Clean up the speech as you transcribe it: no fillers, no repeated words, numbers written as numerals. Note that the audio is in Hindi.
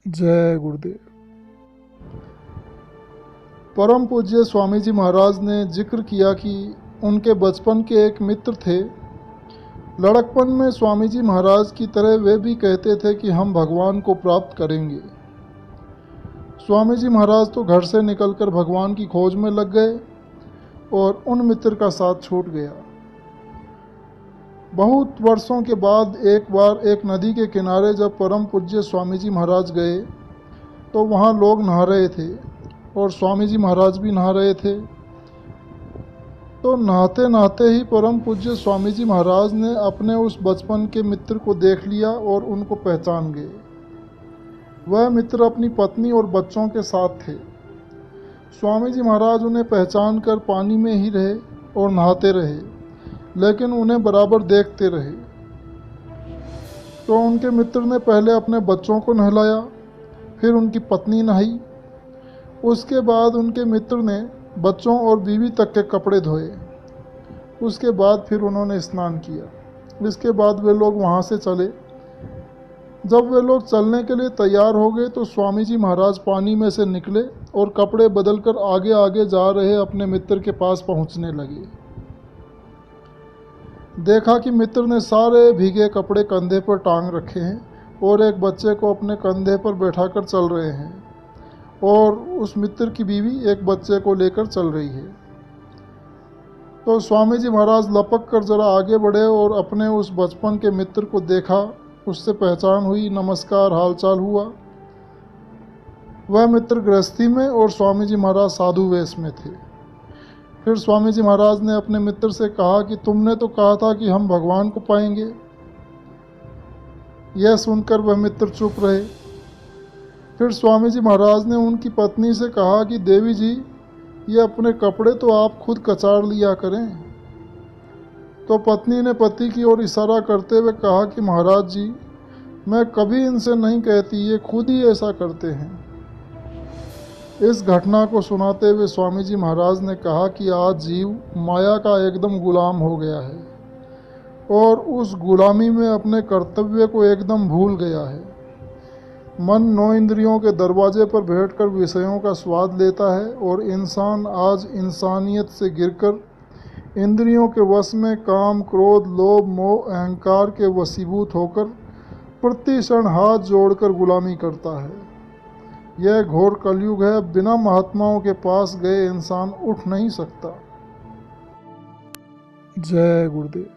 जय गुरुदेव। परम पूज्य स्वामी जी महाराज ने जिक्र किया कि उनके बचपन के एक मित्र थे। लड़कपन में स्वामी जी महाराज की तरह वे भी कहते थे कि हम भगवान को प्राप्त करेंगे। स्वामी जी महाराज तो घर से निकलकर भगवान की खोज में लग गए और उन मित्र का साथ छूट गया। बहुत वर्षों के बाद एक बार एक नदी के किनारे जब परम पूज्य स्वामी जी महाराज गए तो वहाँ लोग नहा रहे थे और स्वामी जी महाराज भी नहा रहे थे। तो नहाते नहाते ही परम पूज्य स्वामी जी महाराज ने अपने उस बचपन के मित्र को देख लिया और उनको पहचान गए। वह मित्र अपनी पत्नी और बच्चों के साथ थे। स्वामी जी महाराज उन्हें पहचान कर पानी में ही रहे और नहाते रहे, लेकिन उन्हें बराबर देखते रहे। तो उनके मित्र ने पहले अपने बच्चों को नहलाया, फिर उनकी पत्नी नहाई। उसके बाद उनके मित्र ने बच्चों और बीवी तक के कपड़े धोए। उसके बाद फिर उन्होंने स्नान किया। इसके बाद वे लोग वहाँ से चले। जब वे लोग चलने के लिए तैयार हो गए तो स्वामी जी महाराज पानी में से निकले और कपड़े बदलकर आगे आगे जा रहे अपने मित्र के पास पहुँचने लगे। देखा कि मित्र ने सारे भीगे कपड़े कंधे पर टांग रखे हैं और एक बच्चे को अपने कंधे पर बैठाकर चल रहे हैं और उस मित्र की बीवी एक बच्चे को लेकर चल रही है। तो स्वामी जी महाराज लपक कर जरा आगे बढ़े और अपने उस बचपन के मित्र को देखा, उससे पहचान हुई, नमस्कार, हालचाल हुआ। वह मित्र गृहस्थी में और स्वामी जी महाराज साधु वेश में थे। फिर स्वामी जी महाराज ने अपने मित्र से कहा कि तुमने तो कहा था कि हम भगवान को पाएंगे। यह सुनकर वह मित्र चुप रहे। फिर स्वामी जी महाराज ने उनकी पत्नी से कहा कि देवी जी, ये अपने कपड़े तो आप खुद कचार लिया करें। तो पत्नी ने पति की ओर इशारा करते हुए कहा कि महाराज जी, मैं कभी इनसे नहीं कहती, ये खुद ही ऐसा करते हैं। इस घटना को सुनाते हुए स्वामी जी महाराज ने कहा कि आज जीव माया का एकदम गुलाम हो गया है और उस गुलामी में अपने कर्तव्य को एकदम भूल गया है। मन 9 इंद्रियों के दरवाजे पर बैठकर विषयों का स्वाद लेता है और इंसान आज इंसानियत से गिरकर इंद्रियों के वश में काम, क्रोध, लोभ, मोह, अहंकार के वशीभूत होकर प्रति क्षण हाथ जोड़कर गुलामी करता है। यह घोर कलयुग है। बिना महात्माओं के पास गए इंसान उठ नहीं सकता। जय गुरुदेव।